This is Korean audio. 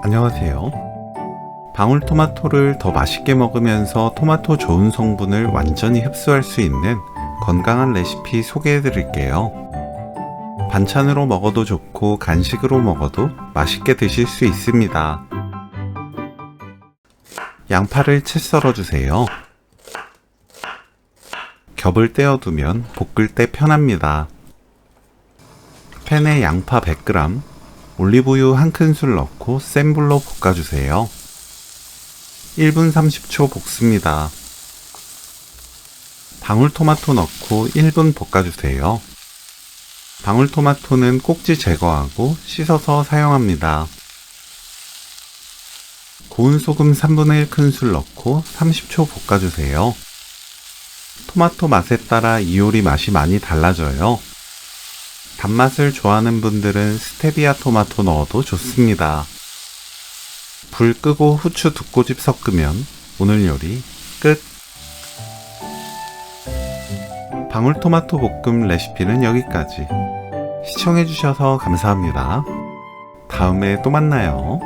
안녕하세요. 방울토마토를 더 맛있게 먹으면서 토마토 좋은 성분을 완전히 흡수할 수 있는 건강한 레시피 소개해 드릴게요. 반찬으로 먹어도 좋고 간식으로 먹어도 맛있게 드실 수 있습니다. 양파를 채 썰어 주세요. 겹을 떼어두면 볶을 때 편합니다. 팬에 양파 100g, 올리브유 1큰술 넣고 센 불로 볶아주세요. 1분 30초 볶습니다. 방울토마토 넣고 1분 볶아주세요. 방울토마토는 꼭지 제거하고 씻어서 사용합니다. 고운 소금 3분의 1큰술 넣고 30초 볶아주세요. 토마토 맛에 따라 이 요리 맛이 많이 달라져요. 단맛을 좋아하는 분들은 스테비아 토마토 넣어도 좋습니다. 불 끄고 후추 2꼬집 섞으면 오늘 요리 끝! 방울토마토 볶음 레시피는 여기까지. 시청해주셔서 감사합니다. 다음에 또 만나요.